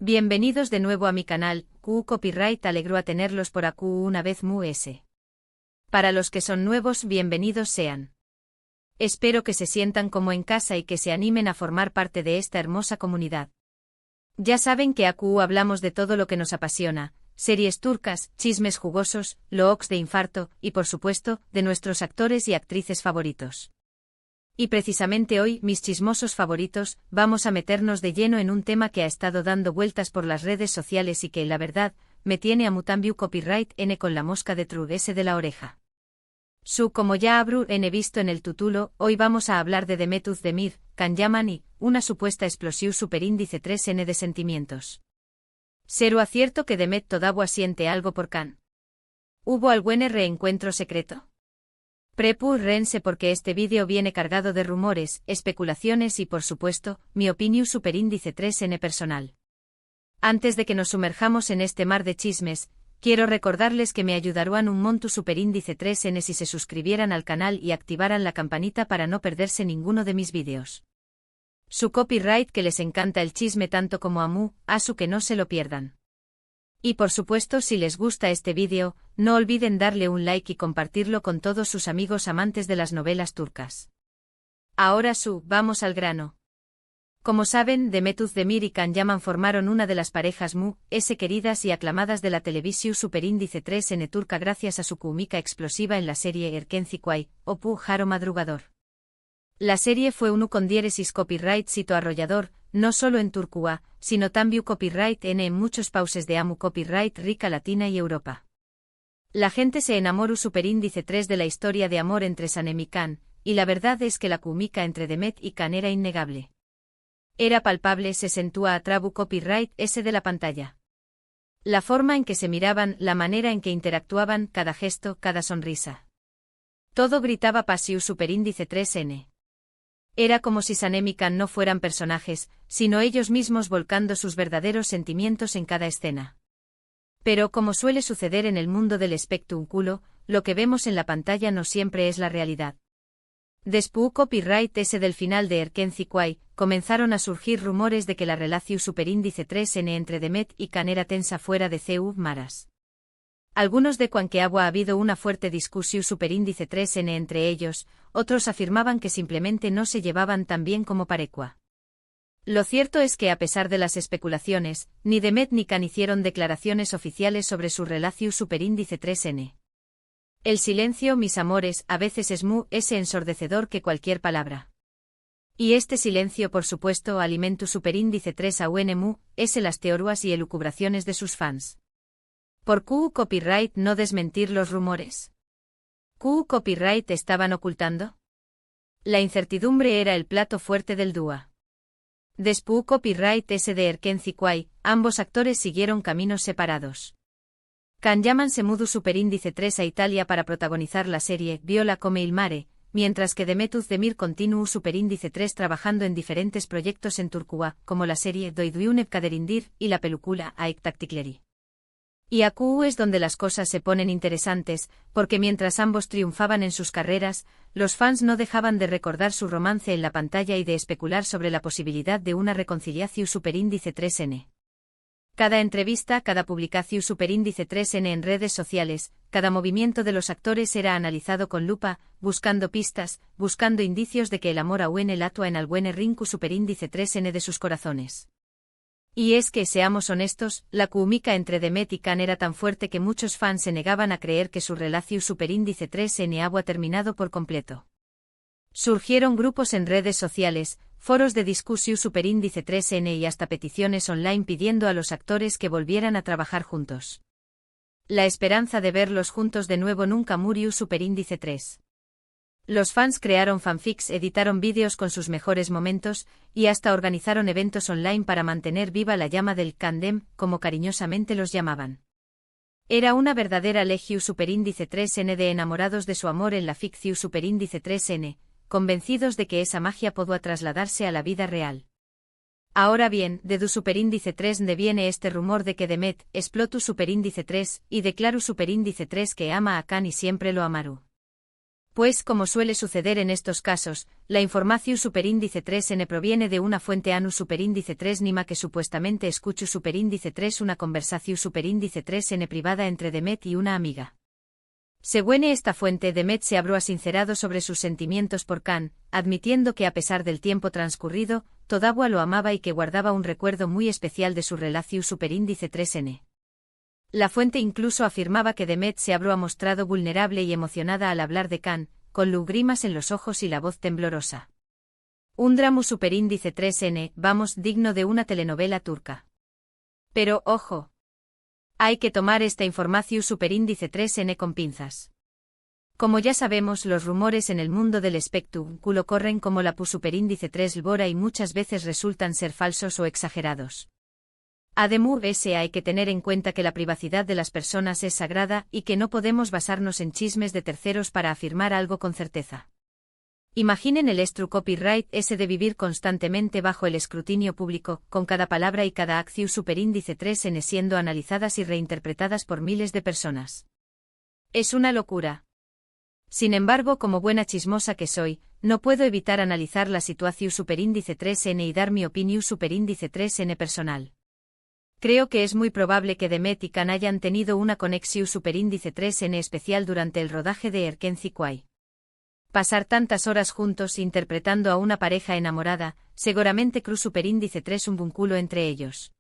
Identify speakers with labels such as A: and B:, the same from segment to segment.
A: Bienvenidos de nuevo a mi canal, Q Copyright. Alegro a tenerlos por aquí una vez más. Para los que son nuevos, bienvenidos sean. Espero que se sientan como en casa y que se animen a formar parte de esta hermosa comunidad. Ya saben que aquí hablamos de todo lo que nos apasiona, series turcas, chismes jugosos, looks de infarto, y por supuesto, de nuestros actores y actrices favoritos. Y precisamente hoy, mis chismosos favoritos, vamos a meternos de lleno en un tema que ha estado dando vueltas por las redes sociales y que, la verdad, me tiene a Mutambiu Copyright N con la mosca de truguese de la oreja. Como ya habrú visto en el título, hoy vamos a hablar de Demet Özdemir, Can Yaman y una supuesta explosión superíndice 3N de sentimientos. ¿Será acierto que Demet todavía siente algo por Can? ¿Hubo algún reencuentro secreto? Prepárense porque este vídeo viene cargado de rumores, especulaciones y por supuesto, mi opinión superíndice 3N personal. Antes de que nos sumerjamos en este mar de chismes, quiero recordarles que me ayudarán un monto superíndice 3N si se suscribieran al canal y activaran la campanita para no perderse ninguno de mis vídeos. Su copyright que les encanta el chisme tanto como a mí, que no se lo pierdan. Y por supuesto si les gusta este vídeo, no olviden darle un like y compartirlo con todos sus amigos amantes de las novelas turcas. Ahora vamos al grano. Como saben, Demet Özdemir y Can Yaman formaron una de las parejas queridas y aclamadas de la televisión superíndice 3N turca gracias a su química explosiva en la serie Erkenci o Jaro Madrugador. La serie fue con diéresis copyright sito arrollador, no solo en Turquía, sino también copyright en muchos países de copyright rica Latina y Europa. La gente se enamoró superíndice 3 de la historia de amor entre Sanem y Can, y la verdad es que la química entre Demet y Can era innegable. Era palpable, se sentía a trabu copyright de la pantalla. La forma en que se miraban, la manera en que interactuaban, cada gesto, cada sonrisa. Todo gritaba pasión superíndice 3N. Era como si Sanem y Can no fueran personajes, sino ellos mismos volcando sus verdaderos sentimientos en cada escena. Pero como suele suceder en el mundo del espectáculo, lo que vemos en la pantalla no siempre es la realidad. Después copyright del final de Erkenci comenzaron a surgir rumores de que la relación superíndice 3N entre Demet y Can era tensa fuera de maras. Algunos de que ha habido una fuerte discusión superíndice 3N entre ellos, otros afirmaban que simplemente no se llevaban tan bien como parecua. Lo cierto es que a pesar de las especulaciones, ni Demet ni Can hicieron declaraciones oficiales sobre su relación superíndice 3N. El silencio, mis amores, a veces es ensordecedor que cualquier palabra. Y este silencio por supuesto alimenta superíndice 3 a las teorías y elucubraciones de sus fans. ¿Por Q Copyright no desmentir los rumores? ¿Q Copyright estaban ocultando? La incertidumbre era el plato fuerte del dúo. Después Copyright de Erkenci ambos actores siguieron caminos separados. Can Yaman se mudó superíndice 3 a Italia para protagonizar la serie Viola come il mare, mientras que Demet Özdemir continuó superíndice 3 trabajando en diferentes proyectos en Turquía, como la serie Doyduğun Kaderindir y la película Aik Taktikleri. Y aquí es donde las cosas se ponen interesantes, porque mientras ambos triunfaban en sus carreras, los fans no dejaban de recordar su romance en la pantalla y de especular sobre la posibilidad de una reconciliación superíndice 3N. Cada entrevista, cada publicación superíndice 3N en redes sociales, cada movimiento de los actores era analizado con lupa, buscando pistas, buscando indicios de que el amor aún el atua en algún rinku superíndice 3N de sus corazones. Y es que, seamos honestos, la química entre Demet y Can era tan fuerte que muchos fans se negaban a creer que su relación superíndice 3N había terminado por completo. Surgieron grupos en redes sociales, foros de discusión superíndice 3N y hasta peticiones online pidiendo a los actores que volvieran a trabajar juntos. La esperanza de verlos juntos de nuevo nunca murió superíndice 3. Los fans crearon fanfics, editaron vídeos con sus mejores momentos, y hasta organizaron eventos online para mantener viva la llama del Candem, como cariñosamente los llamaban. Era una verdadera legión superíndice 3N de enamorados de su amor en la ficción superíndice 3N, convencidos de que esa magia podía trasladarse a la vida real. Ahora bien, de du superíndice 3 viene este rumor de que Demet explotó superíndice 3 y declaró superíndice 3 que ama a Can y siempre lo amarú. Pues, como suele suceder en estos casos, la información superíndice 3n proviene de una fuente anu superíndice 3 nima que supuestamente escuchu superíndice 3 una conversación superíndice 3n privada entre Demet y una amiga. Según esta fuente, Demet se habrá sincerado sobre sus sentimientos por Can, admitiendo que a pesar del tiempo transcurrido, todavía lo amaba y que guardaba un recuerdo muy especial de su relación superíndice 3n. La fuente incluso afirmaba que Demet se habrá mostrado vulnerable y emocionada al hablar de Can, con lágrimas en los ojos y la voz temblorosa. Un drama superíndice 3n, vamos, digno de una telenovela turca. Pero, ojo. Hay que tomar esta información superíndice 3n con pinzas. Como ya sabemos, los rumores en el mundo del espectáculo corren como la superíndice 3 lbora y muchas veces resultan ser falsos o exagerados. Además, hay que tener en cuenta que la privacidad de las personas es sagrada y que no podemos basarnos en chismes de terceros para afirmar algo con certeza. Imaginen el true copyright ese de vivir constantemente bajo el escrutinio público, con cada palabra y cada acción superíndice 3n siendo analizadas y reinterpretadas por miles de personas. Es una locura. Sin embargo, como buena chismosa que soy, no puedo evitar analizar la situación superíndice 3n y dar mi opinión superíndice 3n personal. Creo que es muy probable que Demet y Can hayan tenido una conexión superíndice 3n especial durante el rodaje de Erkenci Kuay. Pasar tantas horas juntos interpretando a una pareja enamorada, seguramente cruz superíndice 3 un vínculo entre ellos.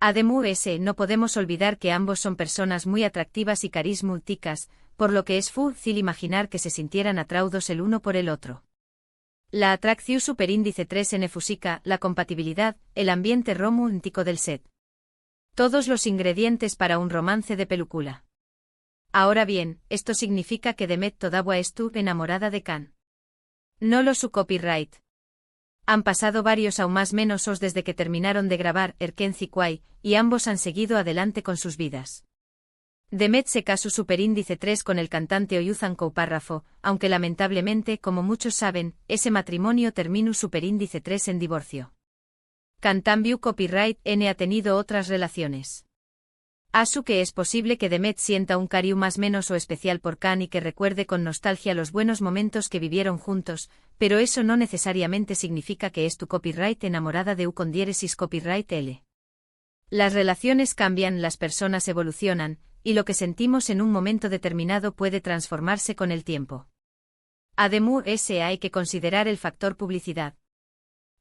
A: Además, no podemos olvidar que ambos son personas muy atractivas y carismáticas, por lo que es fácil imaginar que se sintieran atraídos el uno por el otro. La atracción superíndice 3n fusica, la compatibilidad, el ambiente romántico del set. Todos los ingredientes para un romance de película. Ahora bien, esto significa que Demet todavía estuvo enamorada de Can. No lo su copyright. Han pasado varios aún más menos os desde que terminaron de grabar Erkenci Kuay, y ambos han seguido adelante con sus vidas. Demet se casó superíndice 3 con el cantante Oyuzhan Koupárrafo, aunque lamentablemente, como muchos saben, ese matrimonio terminó superíndice 3 en divorcio. Can también copyright n ha tenido otras relaciones. Asu que es posible que Demet sienta un cariño más menos o especial por Can y que recuerde con nostalgia los buenos momentos que vivieron juntos, pero eso no necesariamente significa que es tu copyright enamorada de u con diéresis copyright l. Las relaciones cambian, las personas evolucionan, y lo que sentimos en un momento determinado puede transformarse con el tiempo. Además, hay que considerar el factor publicidad.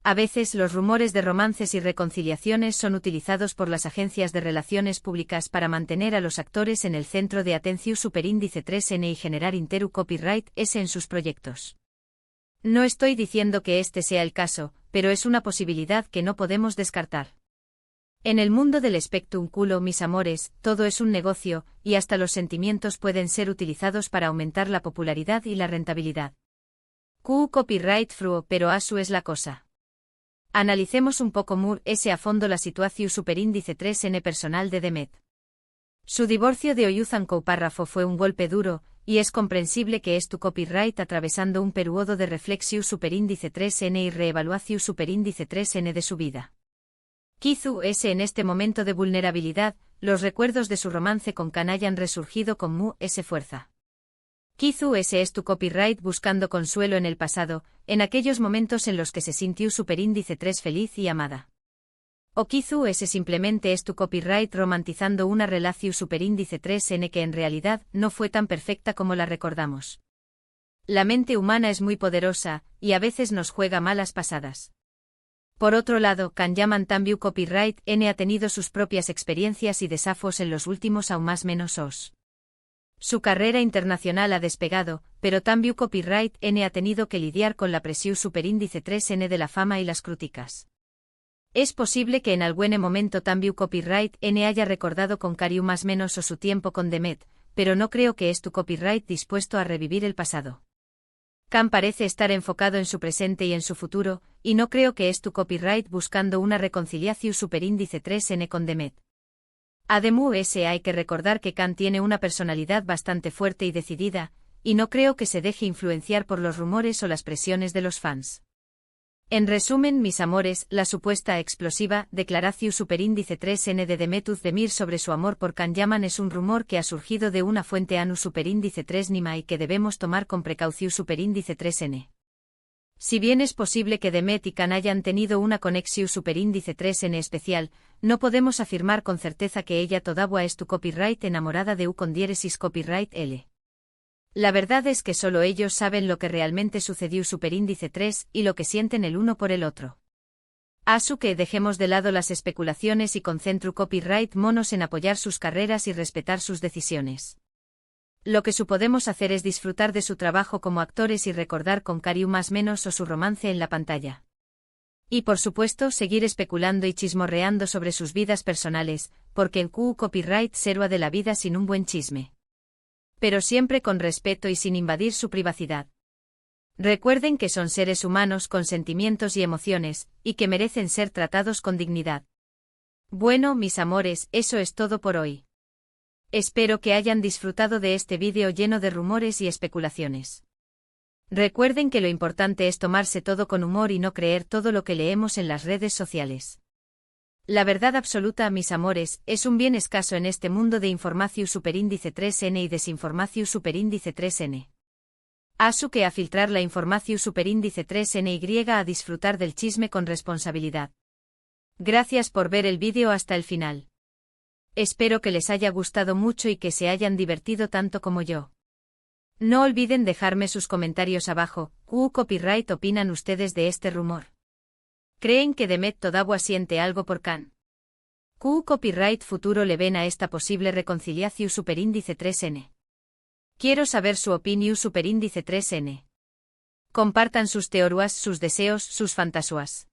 A: A veces los rumores de romances y reconciliaciones son utilizados por las agencias de relaciones públicas para mantener a los actores en el centro de atención superíndice 3n y generar interu copyright s en sus proyectos. No estoy diciendo que este sea el caso, pero es una posibilidad que no podemos descartar. En el mundo del espectáculo, mis amores, todo es un negocio, y hasta los sentimientos pueden ser utilizados para aumentar la popularidad y la rentabilidad. Copyright fruo, pero asu es la cosa. Analicemos un poco ese a fondo la situación superíndice 3n personal de Demet. Su divorcio de Oyuzhan Koupárrafo fue un golpe duro, y es comprensible que es tu copyright atravesando un periodo de reflexión superíndice 3n y reevaluación superíndice 3n de su vida. Quizú en este momento de vulnerabilidad, los recuerdos de su romance con Can hayan resurgido con fuerza. Quizú ese es tu copyright buscando consuelo en el pasado, en aquellos momentos en los que se sintió superíndice 3 feliz y amada. O quizú ese simplemente es tu copyright romantizando una relación superíndice 3n que en realidad no fue tan perfecta como la recordamos. La mente humana es muy poderosa, y a veces nos juega malas pasadas. Por otro lado, Can Yaman también copyright n ha tenido sus propias experiencias y desafos en los últimos aún más menos os. Su carrera internacional ha despegado, pero también copyright n ha tenido que lidiar con la presión superíndice 3n de la fama y las críticas. Es posible que en algún momento también copyright n haya recordado con cariño más menos o su tiempo con Demet, pero no creo que es tu copyright dispuesto a revivir el pasado. Can parece estar enfocado en su presente y en su futuro, y no creo que es tu copyright buscando una reconciliación superíndice 3n con Demet. Además, hay que recordar que Can tiene una personalidad bastante fuerte y decidida, y no creo que se deje influenciar por los rumores o las presiones de los fans. En resumen, mis amores, la supuesta explosiva declaración superíndice 3N de Demet Özdemir sobre su amor por Can Yaman es un rumor que ha surgido de una fuente ANU superíndice 3 Nima y que debemos tomar con precaución superíndice 3N. Si bien es posible que Demet y Can hayan tenido una conexión superíndice 3N especial, no podemos afirmar con certeza que ella todavía es tu copyright enamorada de U con diéresis copyright L. La verdad es que solo ellos saben lo que realmente sucedió superíndice 3 y lo que sienten el uno por el otro. Asu que dejemos de lado las especulaciones y concentru copyright monos en apoyar sus carreras y respetar sus decisiones. Lo que podemos hacer es disfrutar de su trabajo como actores y recordar con cariño más menos o su romance en la pantalla. Y por supuesto seguir especulando y chismorreando sobre sus vidas personales, porque el copyright será de la vida sin un buen chisme. Pero siempre con respeto y sin invadir su privacidad. Recuerden que son seres humanos con sentimientos y emociones, y que merecen ser tratados con dignidad. Bueno, mis amores, eso es todo por hoy. Espero que hayan disfrutado de este vídeo lleno de rumores y especulaciones. Recuerden que lo importante es tomarse todo con humor y no creer todo lo que leemos en las redes sociales. La verdad absoluta, mis amores, es un bien escaso en este mundo de información superíndice 3N y desinformación superíndice 3N. Asu que a filtrar la información superíndice 3N y a disfrutar del chisme con responsabilidad. Gracias por ver el vídeo hasta el final. Espero que les haya gustado mucho y que se hayan divertido tanto como yo. No olviden dejarme sus comentarios abajo. ¿Qué copyright opinan ustedes de este rumor? ¿Creen que Demet todavía siente algo por Can? ¿Qué copyright futuro le ven a esta posible reconciliación superíndice 3N? Quiero saber su opinión superíndice 3N. Compartan sus teorías, sus deseos, sus fantasías.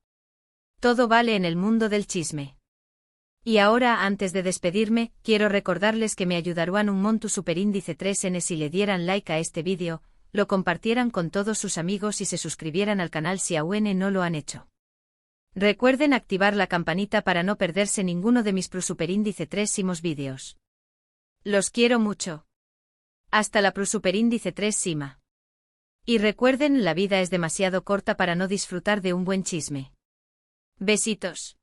A: Todo vale en el mundo del chisme. Y ahora, antes de despedirme, quiero recordarles que me ayudarían un montón superíndice 3N si le dieran like a este vídeo, lo compartieran con todos sus amigos y se suscribieran al canal si aún no lo han hecho. Recuerden activar la campanita para no perderse ninguno de mis superíndice 3 vídeos. Los quiero mucho. Hasta la superíndice 3 Sima. Y recuerden, la vida es demasiado corta para no disfrutar de un buen chisme. Besitos.